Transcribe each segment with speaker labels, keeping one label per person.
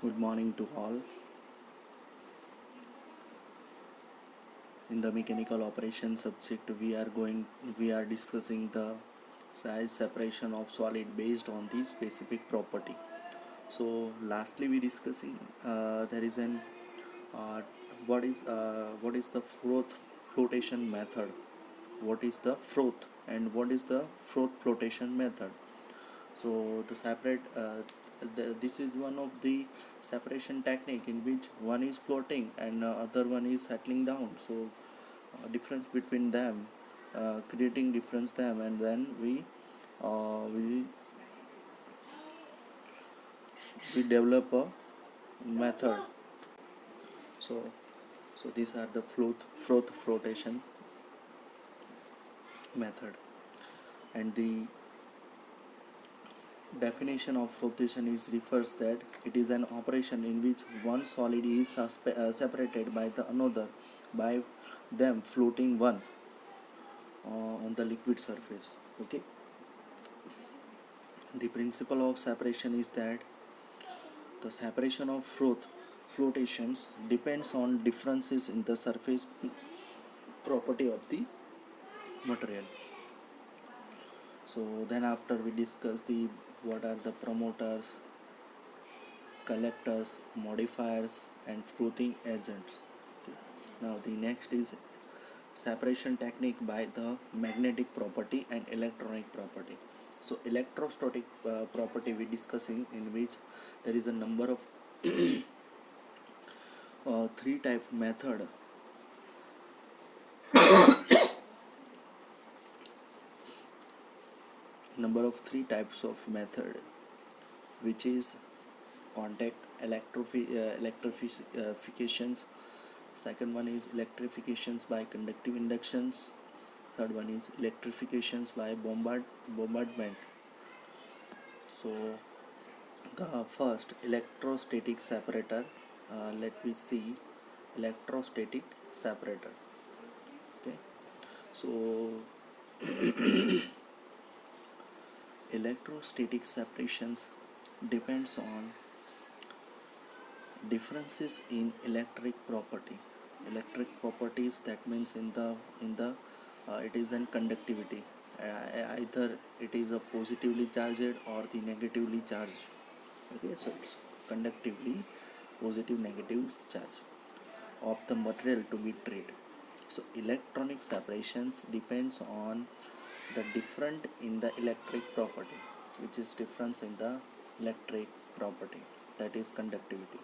Speaker 1: Good morning to all. In the mechanical operation subject, we are discussing the size separation of solid based on the specific property. So, lastly, we discussing there is an uh, what is the flotation method? What is the froth and what is the froth flotation method? So this is one of the separation technique in which one is floating and other one is settling down. So difference between them, creating difference them, and then uh, we we develop a method. So so these are the froth flotation method, and the definition of flotation is refers that it is an operation in which one solid is separated by the another by them floating one on the liquid surface. Okay, the principle of separation is that the separation of flotations depends on differences in the surface property of the material. So then after we discuss the what are the promoters, collectors, modifiers, and frothing agents. Okay. Now the next is separation technique by the magnetic property and electronic property. So electrostatic property we discussing, in which there is a number of three type method. Number of three types of method, which is contact electrifications. Second one is electrifications by conductive inductions. Third one is electrifications by bombardment. So the first electrostatic separator, let me see electrostatic separator. Okay, so electrostatic separations depends on differences in electric properties. That means in the it is in conductivity. Either it is a positively charged or the negatively charged. Okay, so it's conductively positive negative charge of the material to be treated. So electronic separations depends on the different in the electric property, which is difference in the electric property, that is conductivity.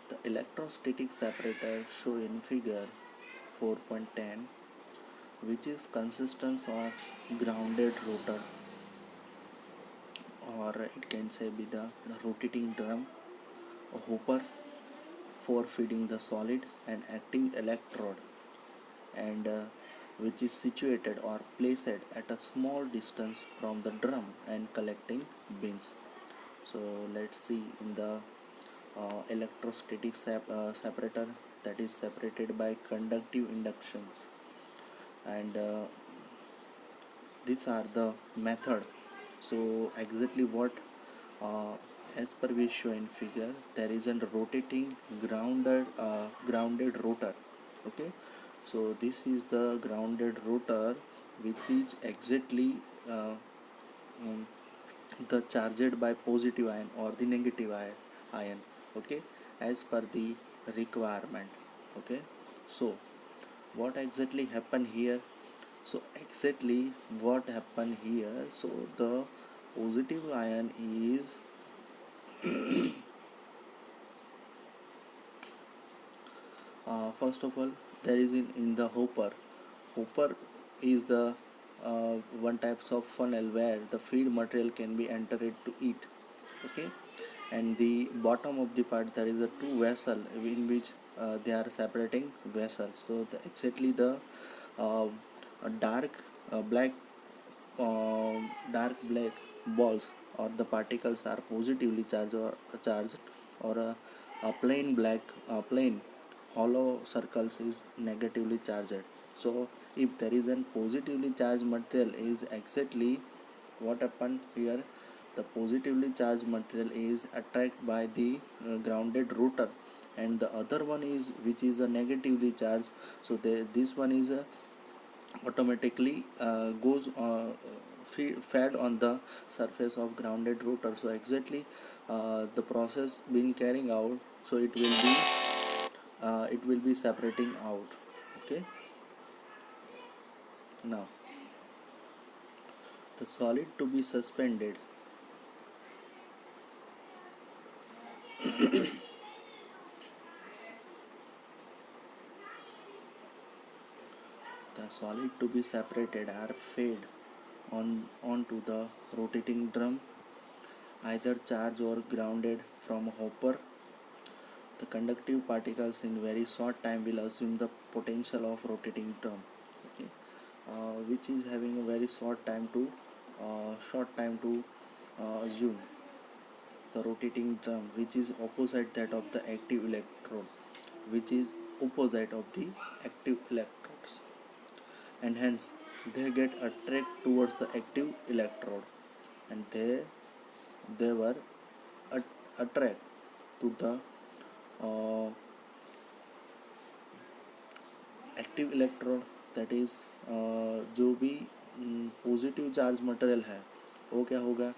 Speaker 1: The electrostatic separator shown in figure 4.10, which is consistence of grounded rotor, or it can say be the rotating drum, a hopper for feeding the solid, and active electrode, and which is situated or placed at a small distance from the drum and collecting bins. So let's see in the electrostatic separator, that is separated by conductive inductions, and these are the method. So exactly what uh, as per we show in figure, there is a rotating grounded rotor. Okay, so this is the grounded rotor, which is exactly uh, um, the charged by positive ion or the negative ion. Okay, as per the requirement. Okay, so what exactly happened here? So exactly what happened here, so the positive ion is first of all, there is in the hopper is the one types of funnel where the feed material can be entered to eat. Okay, and the bottom of the part, there is a two vessel in which they are separating vessels. So exactly the uh, dark black dark black balls or the particles are positively charged, or a plain black plain hollow circles is negatively charged. So if there is a positively charged material, is exactly what happened here, The positively charged material is attracted by the grounded rotor, and the other one is which is a negatively charged. So this one is automatically goes fed on the surface of grounded rotor. So exactly the process being carrying out, so it will be separating out. Okay, now the solid to be suspended. The solid to be separated are fed onto the rotating drum, either charged or grounded from a hopper. The conductive particles in very short time will assume the potential of rotating drum, okay, which is having a very short time to assume the rotating drum, which is opposite that of the active electrode, which is opposite of the active electrodes, and hence they get attracted towards the active electrode, and they were attract to the uh, active electrode, that is जो भी positive charge material है वो क्या होगा,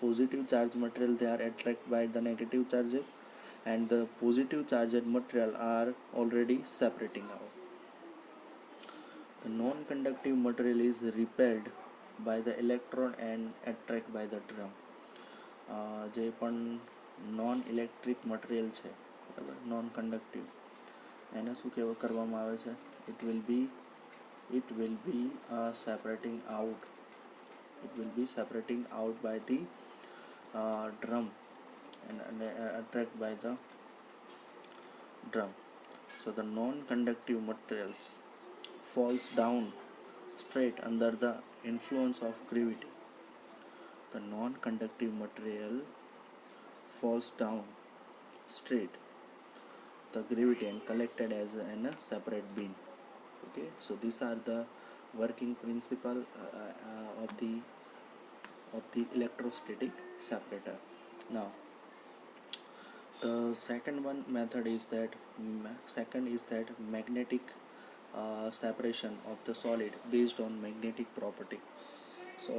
Speaker 1: positive charge material they are attract by the negative charges, and the positive charged material are already separating out. The non conductive material is repelled by the electrode and attract by the drum. જે પણ non electric material છે બરાબર, non કંડક્ટિવ, એને શું કરવામાં આવે છે, it will be separating out, it will be separating out by the drum and attract by the drum. So the non-conductive materials falls down straight under the influence of gravity. The non-conductive material falls down straight the gravity and collected as in a separate bin. Okay, so these are the working principle of the electrostatic separator. Now the second method is that magnetic separation of the solid based on magnetic property. So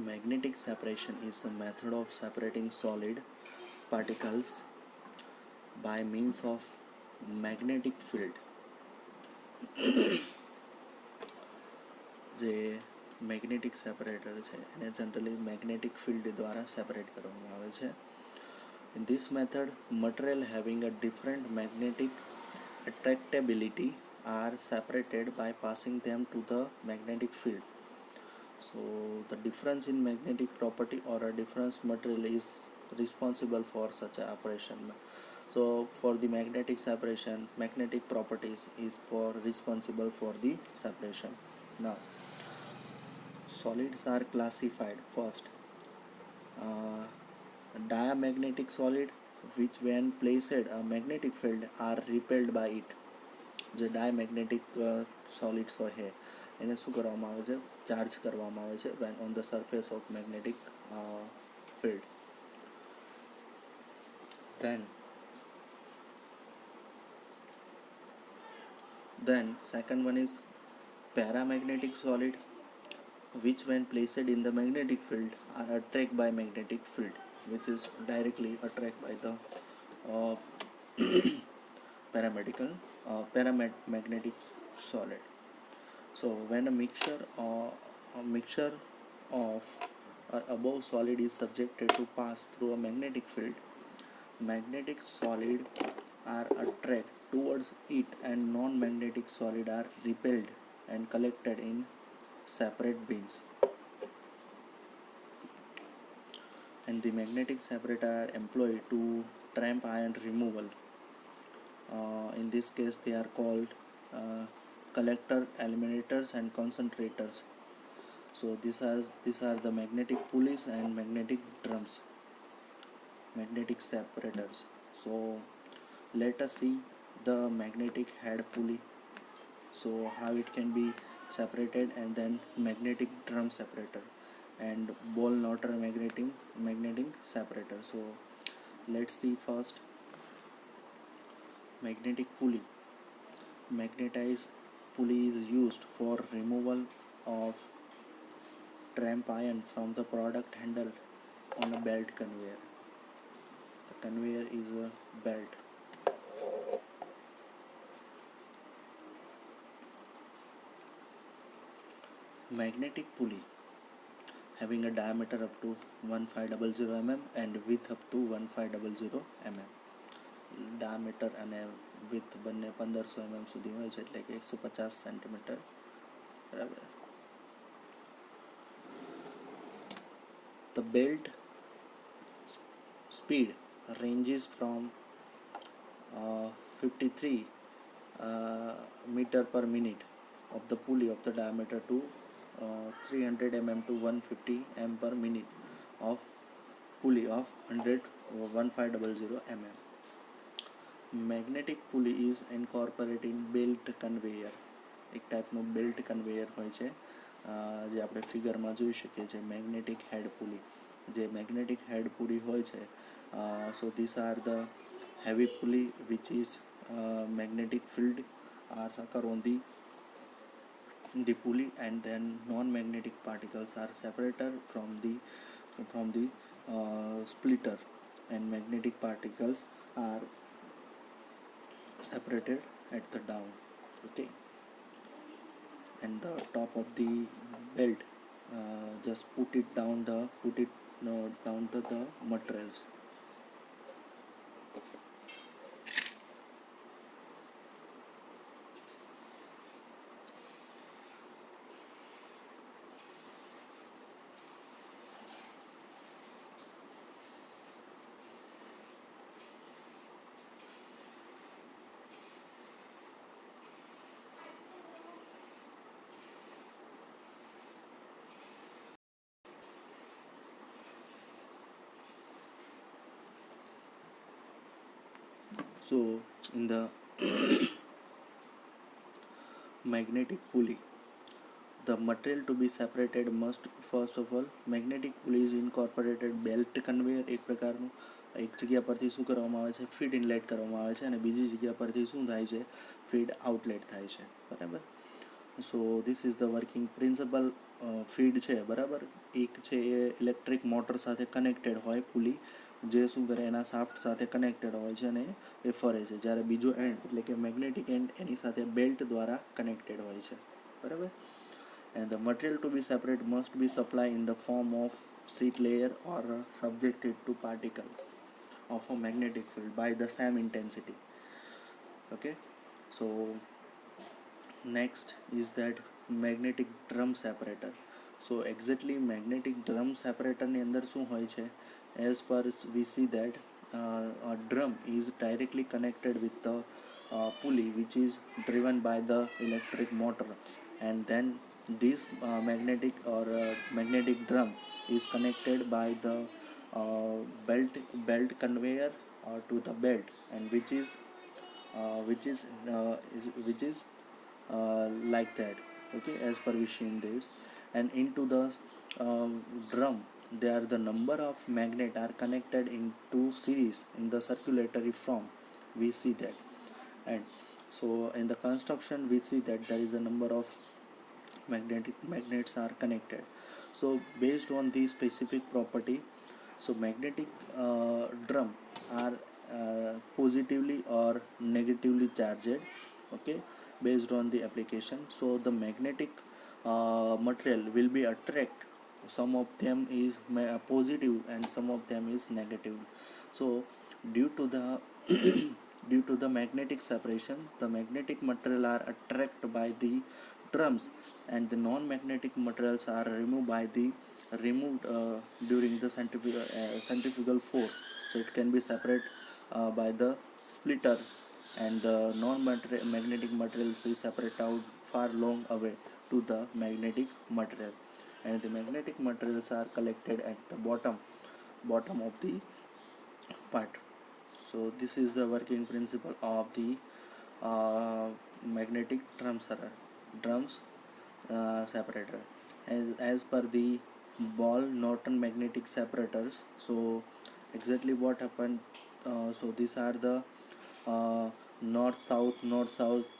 Speaker 1: magnetic separation is the method of separating solid particles by means of magnetic field. જે magnetic separator છે એને generally magnetic field દ્વારા separate કરવામાં આવે છે. In this method, material having a different magnetic attractability are separated by passing them to the magnetic field. So the difference in magnetic property or a difference material is responsible for such an operation. So for the magnetic separation, magnetic properties is responsible for the separation. Now solids are classified. First, diamagnetic solid, which when placed a magnetic field are repelled by it. જે ડાયમેગ્નેટિક solids હોય એને શું કરવામાં આવે છે, charge કરવામાં આવે છે when on the surface of magnetic field. Then second one is paramagnetic solid, which when placed in the magnetic field are attracted by magnetic field, which is directly attracted by the paramagnetic solid. So when a mixture of or above solid is subjected to pass through a magnetic field, magnetic solid are attracted towards it and non-magnetic solid are repelled and collected in separate bins. And the magnetic separator are employed to tramp ion removal. In this case they are called collector, eliminators and concentrators. So these are the magnetic pulleys and magnetic drums, magnetic separators. So let us see the magnetic head pulley. So how it can be separated, and then magnetic drum separator and ball notter magnetic separator. So let's see first magnetic pulley. Magnetized pulley is used for removal of tramp iron from the product handle on a belt conveyor. The conveyor is a belt. Magnetic pulley having a diameter up to 1500 mm and width up to 1500 mm. Diameter અને with બંને 1500 mm સુધી હોય છે, એટલે કે 150 centimetre, બરાબર. The belt speed ranges from 53 meter per minute of the pulley of the diameter to 300 mm to 150 m per minute of pulley of 1500 mm. Magnetic pulley is incorporating belt conveyor. એક ટાઈપનું belt conveyor હોય છે, જે આપણે ફિગરમાં જોઈ શકીએ છીએ. Magnetic હેડ pulley, જે મેગ્નેટિક હેડ પુલી હોય છે, so this are the heavy pulley which is magnetic field are occur on the pulley, and then non-magnetic particles are separated from the splitter, and magnetic particles are separated at the down. Okay, and the top of the belt, just put it down the materials. So in the magnetic pulley, the material to be separated must, first of all, magnetic pulley is incorporated belt conveyor. એક પ્રકારનું એક જગ્યા પરથી શું કરવામાં આવે છે, feed inlet કરવામાં આવે છે, અને બીજી જગ્યા પરથી શું થાય છે, ફીડ આઉટલેટ થાય છે, બરાબર. So this is the working principal. Feed છે, બરાબર, એક છે એ ઇલેક્ટ્રિક મોટર સાથે કનેક્ટેડ હોય પુલી, જે શું કરે, એના સાફ્ટ સાથે કનેક્ટેડ હોય છે અને એ ફરે છે. જ્યારે બીજો એન્ડ એટલે કે મેગ્નેટિક એન્ડ એની સાથે બેલ્ટ દ્વારા કનેક્ટેડ હોય છે, બરાબર. And the material to be separate must be supplied in the form of sheet layer or subjected to particle of a magnetic field by the same intensity. Okay, so next is that magnetic drum separator. So exactly magnetic drum separator ની અંદર શું હોય છે, as per we see that a drum is directly connected with the pulley which is driven by the electric motor, and then this magnetic drum is connected by the belt conveyor to the belt, and which is like that. Okay, as per we seen this, and into the drum there the number of magnet are connected in two series in the circulatory form, we see that. And so in the construction we see that there is a number of magnets are connected. So based on the specific property, so magnetic drum are positively or negatively charged, okay, based on the application. So the magnetic material will be attract, some of them is positive and some of them is negative. So due to the due to the magnetic separation, the magnetic material are attracted by the drums, and the non-magnetic materials are removed during the centrifugal force. So it can be separate by the splitter, and the non-magnetic materials is separate out far long away to the magnetic material. and the magnetic materials are collected at the bottom of the part. So this is the working principle of the magnetic drums separator. As per the ball Norton magnetic separators, so exactly what happened, so these are the uh, north south.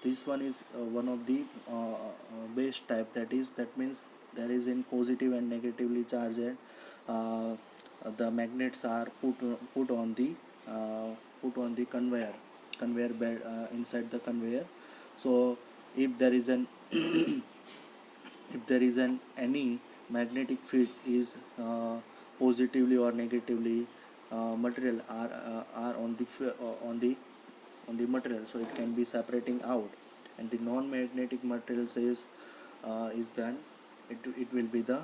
Speaker 1: This one is one of the base type, that means there is in positive and negatively charged. uh, the magnets are uh, put on the conveyor belt, inside the conveyor. So if there is an if there is an any magnetic field is positively or negatively, material are on the on the material, so it can be separating out. And the non-magnetic materials is then it will be the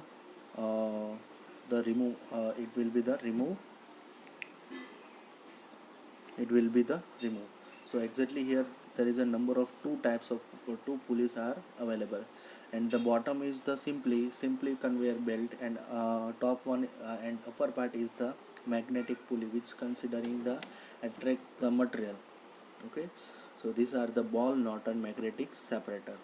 Speaker 1: remove it will be the remove it will be the remove. So exactly here there is a number of two types of two pulleys are available, and the bottom is the simply conveyor belt, and top one and upper part is the magnetic pulley, which considering the attract the material. Okay, so these are the ball Norton magnetic separator.